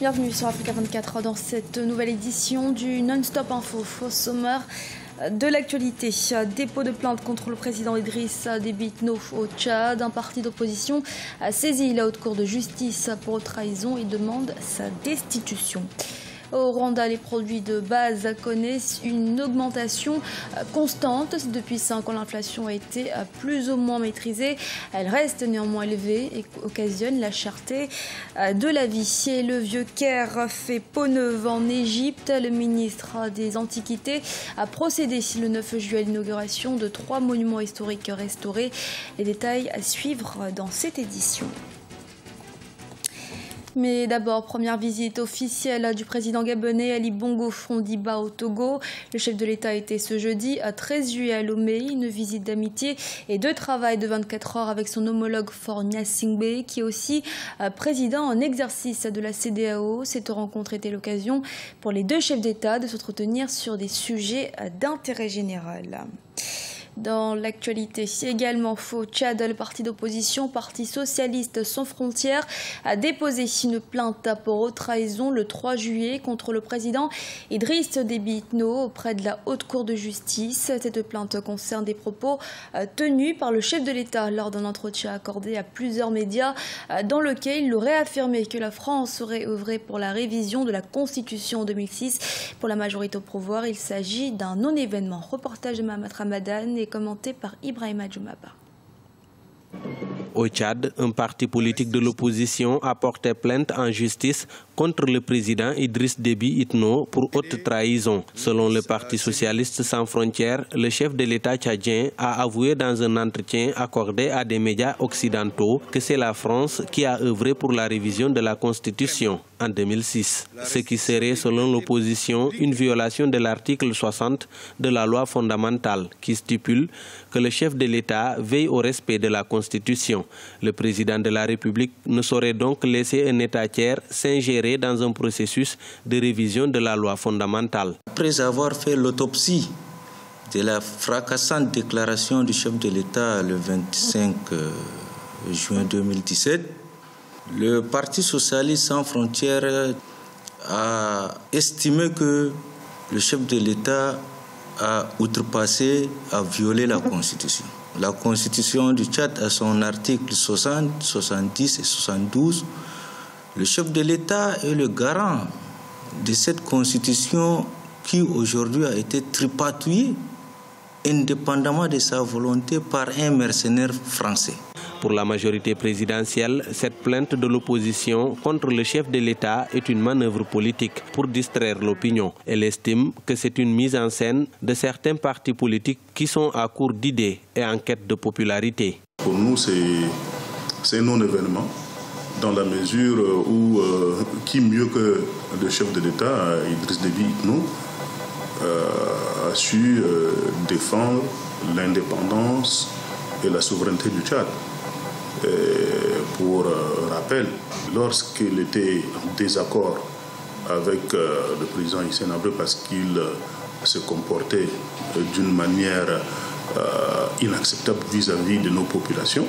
Bienvenue sur Africa 24 dans cette nouvelle édition du Non-Stop Info. Au sommaire de l'actualité, dépôt de plainte contre le président Idriss Déby Itno au Tchad. Un parti d'opposition a saisi la haute cour de justice pour trahison et demande sa destitution. Au Rwanda, les produits de base connaissent une augmentation constante. Depuis 5 ans, l'inflation a été plus ou moins maîtrisée. Elle reste néanmoins élevée et occasionne la cherté de la vie. Et le vieux Caire fait peau neuve en Égypte. Le ministre des Antiquités a procédé le 9 juillet à l'inauguration de 3 monuments historiques restaurés. Les détails à suivre dans cette édition. Mais d'abord, première visite officielle du président gabonais Ali Bongo Fondiba au Togo. Le chef de l'État était ce jeudi à 13 juillet à Lomé, une visite d'amitié et de travail de 24 heures avec son homologue Faure Gnassingbé, qui est aussi président en exercice de la CEDEAO. Cette rencontre était l'occasion pour les deux chefs d'État de s'entretenir sur des sujets d'intérêt général. Dans l'actualité également, au Tchad, le parti d'opposition, Parti socialiste sans frontières, a déposé une plainte pour trahison le 3 juillet contre le président Idriss Déby Itno auprès de la haute cour de justice. Cette plainte concerne des propos tenus par le chef de l'État lors d'un entretien accordé à plusieurs médias dans lequel il aurait affirmé que la France aurait œuvré pour la révision de la Constitution en 2006. Pour la majorité au pouvoir, il s'agit d'un non-événement. Reportage de Mahamat Ramadan et commenté par Ibrahima Djoumaba. Au Tchad, un parti politique de l'opposition a porté plainte en justice contre le président Idriss Déby Itno pour haute trahison. Selon le Parti socialiste sans frontières, le chef de l'État tchadien a avoué dans un entretien accordé à des médias occidentaux que c'est la France qui a œuvré pour la révision de la Constitution en 2006. Ce qui serait, selon l'opposition, une violation de l'article 60 de la loi fondamentale qui stipule que le chef de l'État veille au respect de la Constitution. Le président de la République ne saurait donc laisser un État tiers s'ingérer dans un processus de révision de la loi fondamentale. Après avoir fait l'autopsie de la fracassante déclaration du chef de l'État le 25 juin 2017, le Parti socialiste sans frontières a estimé que le chef de l'État a outrepassé, a violé la Constitution. La Constitution du Tchad a son article 60, 70 et 72. Le chef de l'État est le garant de cette Constitution qui aujourd'hui a été tripatouillée indépendamment de sa volonté par un mercenaire français. Pour la majorité présidentielle, cette plainte de l'opposition contre le chef de l'État est une manœuvre politique pour distraire l'opinion. Elle estime que c'est une mise en scène de certains partis politiques qui sont à court d'idées et en quête de popularité. Pour nous, c'est un non-événement dans la mesure où qui mieux que le chef de l'État, Idriss Déby Itno, a su défendre l'indépendance et la souveraineté du Tchad. Pour rappel, lorsqu'il était en désaccord avec le président Hissène Habré parce qu'il se comportait d'une manière inacceptable vis-à-vis de nos populations,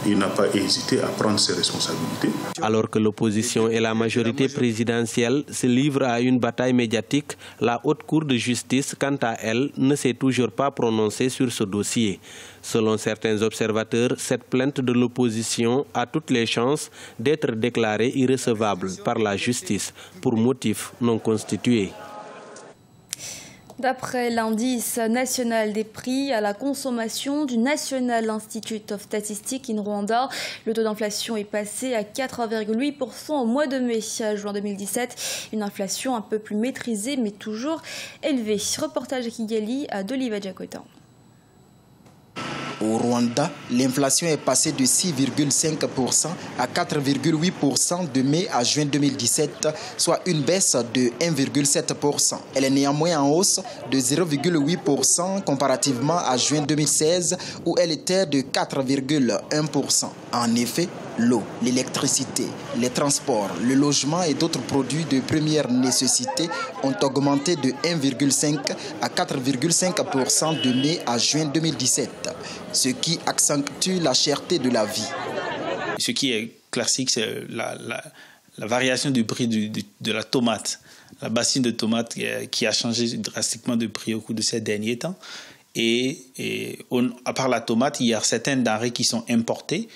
il n'a pas hésité à prendre ses responsabilités. Alors que l'opposition et la majorité présidentielle se livrent à une bataille médiatique, la haute cour de justice, quant à elle, ne s'est toujours pas prononcée sur ce dossier. Selon certains observateurs, cette plainte de l'opposition a toutes les chances d'être déclarée irrecevable par la justice pour motif non constitué. D'après l'indice national des prix à la consommation du National Institute of Statistics in Rwanda, le taux d'inflation est passé à 4,8% au mois de mai juin 2017. Une inflation un peu plus maîtrisée mais toujours élevée. Reportage à Kigali d'Oliva Diakotan. Au Rwanda, l'inflation est passée de 6,5% à 4,8% de mai à juin 2017, soit une baisse de 1,7%. Elle est néanmoins en hausse de 0,8% comparativement à juin 2016 où elle était de 4,1%. En effet, l'eau, l'électricité, les transports, le logement et d'autres produits de première nécessité ont augmenté de 1,5 à 4,5% de mai à juin 2017, ce qui accentue la cherté de la vie. Ce qui est classique, c'est variation du prix de la tomate, la bassine de tomate qui a changé drastiquement de prix au cours de ces derniers temps. Et à part la tomate, il y a certaines denrées qui sont importées,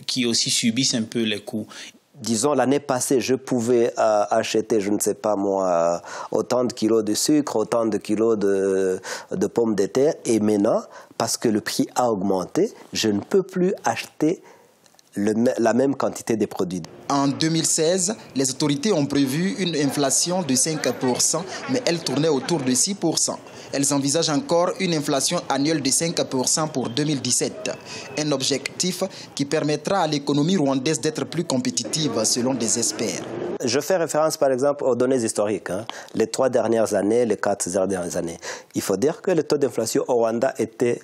qui aussi subissent un peu les coûts. Disons, l'année passée, je pouvais acheter, je ne sais pas moi, autant de kilos de sucre, autant de kilos de pommes de terre. Et maintenant, parce que le prix a augmenté, je ne peux plus acheter la même quantité de produits. En 2016, les autorités ont prévu une inflation de 5%, mais elle tournait autour de 6%. Elles envisagent encore une inflation annuelle de 5% pour 2017. Un objectif qui permettra à l'économie rwandaise d'être plus compétitive selon des experts. Je fais référence par exemple aux données historiques. Les 3 dernières années, les 4 dernières années. Il faut dire que le taux d'inflation au Rwanda était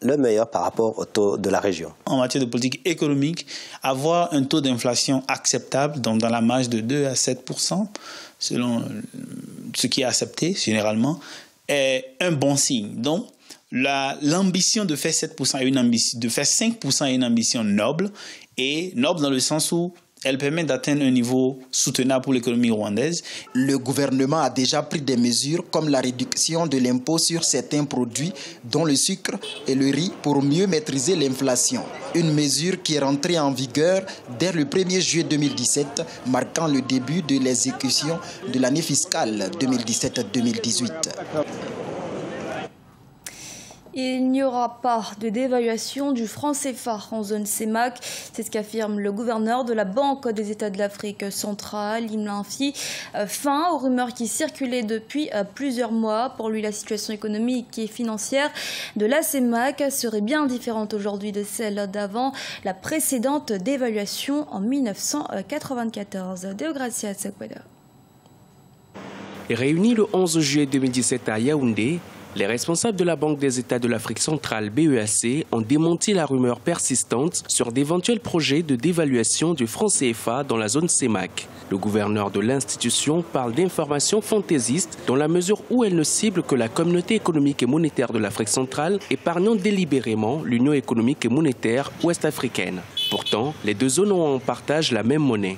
le meilleur par rapport au taux de la région. En matière de politique économique, avoir un taux d'inflation acceptable, donc dans la marge de 2 à 7%, selon ce qui est accepté généralement, est un bon signe. Donc, l'ambition de faire 7% est une ambition, de faire 5% est une ambition noble, et noble dans le sens où elle permet d'atteindre un niveau soutenable pour l'économie rwandaise. Le gouvernement a déjà pris des mesures comme la réduction de l'impôt sur certains produits, dont le sucre et le riz, pour mieux maîtriser l'inflation. Une mesure qui est rentrée en vigueur dès le 1er juillet 2017, marquant le début de l'exécution de l'année fiscale 2017-2018. Il n'y aura pas de dévaluation du franc CFA en zone CEMAC. C'est ce qu'affirme le gouverneur de la Banque des États de l'Afrique centrale. Il met ainsi fin aux rumeurs qui circulaient depuis plusieurs mois. Pour lui, la situation économique et financière de la CEMAC serait bien différente aujourd'hui de celle d'avant la précédente dévaluation en 1994. Deogracia Sekweda. Réunis le 11 juillet 2017 à Yaoundé, les responsables de la Banque des États de l'Afrique centrale BEAC ont démenti la rumeur persistante sur d'éventuels projets de dévaluation du franc CFA dans la zone CEMAC. Le gouverneur de l'institution parle d'informations fantaisistes dans la mesure où elle ne cible que la communauté économique et monétaire de l'Afrique centrale, épargnant délibérément l'Union économique et monétaire ouest-africaine. Pourtant, les deux zones ont en partage la même monnaie.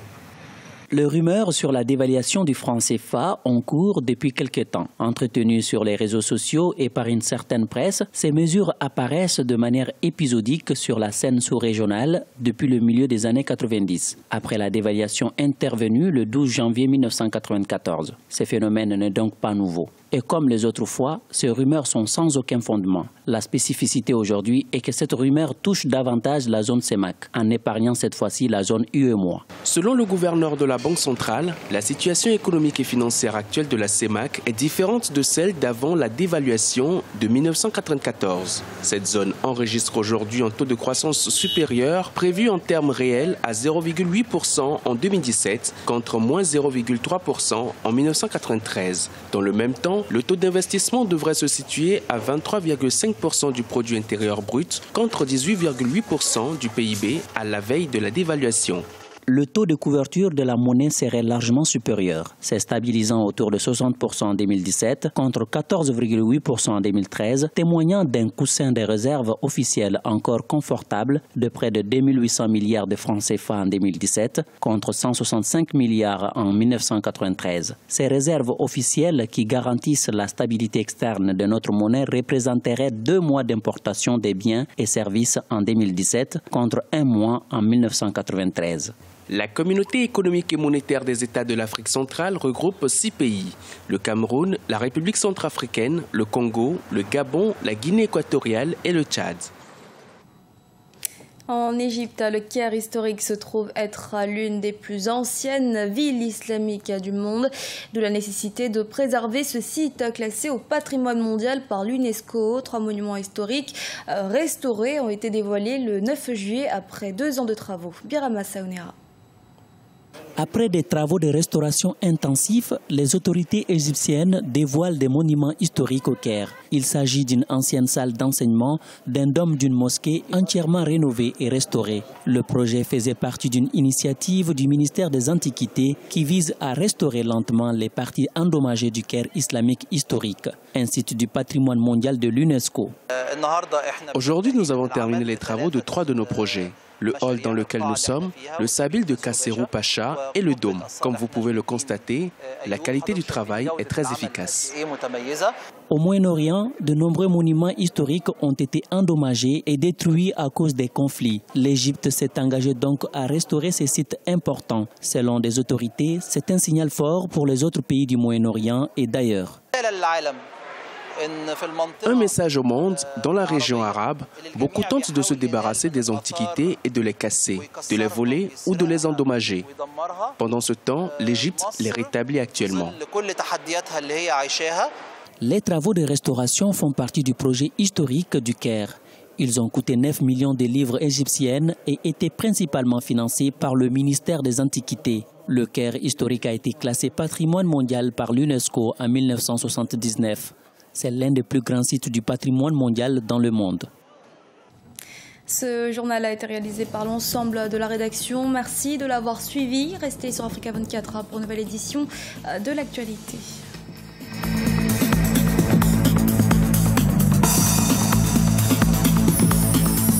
Les rumeurs sur la dévaluation du franc CFA ont cours depuis quelque temps. Entretenues sur les réseaux sociaux et par une certaine presse, ces mesures apparaissent de manière épisodique sur la scène sous-régionale depuis le milieu des années 90, après la dévaluation intervenue le 12 janvier 1994. Ces phénomènes n'est donc pas nouveau. Et comme les autres fois, ces rumeurs sont sans aucun fondement. La spécificité aujourd'hui est que cette rumeur touche davantage la zone CEMAC, en épargnant cette fois-ci la zone UEMOA. Selon le gouverneur de la Banque centrale, la situation économique et financière actuelle de la CEMAC est différente de celle d'avant la dévaluation de 1994. Cette zone enregistre aujourd'hui un taux de croissance supérieur, prévu en termes réels à 0,8% en 2017, contre moins 0,3% en 1993. Dans le même temps, le taux d'investissement devrait se situer à 23,5% du produit intérieur brut contre 18,8% du PIB à la veille de la dévaluation. Le taux de couverture de la monnaie serait largement supérieur, se stabilisant autour de 60% en 2017 contre 14,8% en 2013, témoignant d'un coussin des réserves officielles encore confortable de près de 2 800 milliards de francs CFA en 2017 contre 165 milliards en 1993. Ces réserves officielles qui garantissent la stabilité externe de notre monnaie représenteraient 2 mois d'importation des biens et services en 2017 contre 1 mois en 1993. La communauté économique et monétaire des États de l'Afrique centrale regroupe 6 pays. Le Cameroun, la République centrafricaine, le Congo, le Gabon, la Guinée équatoriale et le Tchad. En Égypte, le Caire historique se trouve être l'une des plus anciennes villes islamiques du monde, d'où la nécessité de préserver ce site classé au patrimoine mondial par l'UNESCO. 3 monuments historiques restaurés ont été dévoilés le 9 juillet après 2 ans de travaux. Birama Saounera. Après des travaux de restauration intensifs, les autorités égyptiennes dévoilent des monuments historiques au Caire. Il s'agit d'une ancienne salle d'enseignement, d'un dôme d'une mosquée entièrement rénovée et restaurée. Le projet faisait partie d'une initiative du ministère des Antiquités qui vise à restaurer lentement les parties endommagées du Caire islamique historique, un site du patrimoine mondial de l'UNESCO. Aujourd'hui, nous avons terminé les travaux de 3 de nos projets. le hall dans lequel nous sommes, le Sabil de Kasserou Pacha et le dôme. Comme vous pouvez le constater, la qualité du travail est très efficace. Au Moyen-Orient, de nombreux monuments historiques ont été endommagés et détruits à cause des conflits. L'Égypte s'est engagée donc à restaurer ces sites importants. Selon des autorités, c'est un signal fort pour les autres pays du Moyen-Orient et d'ailleurs. Un message au monde, dans la région arabe, beaucoup tentent de se débarrasser des antiquités et de les casser, de les voler ou de les endommager. Pendant ce temps, l'Égypte les rétablit actuellement. Les travaux de restauration font partie du projet historique du Caire. Ils ont coûté 9 millions de livres égyptiennes et étaient principalement financés par le ministère des Antiquités. Le Caire historique a été classé patrimoine mondial par l'UNESCO en 1979. C'est l'un des plus grands sites du patrimoine mondial dans le monde. Ce journal a été réalisé par l'ensemble de la rédaction. Merci de l'avoir suivi. Restez sur Africa 24 pour une nouvelle édition de l'actualité.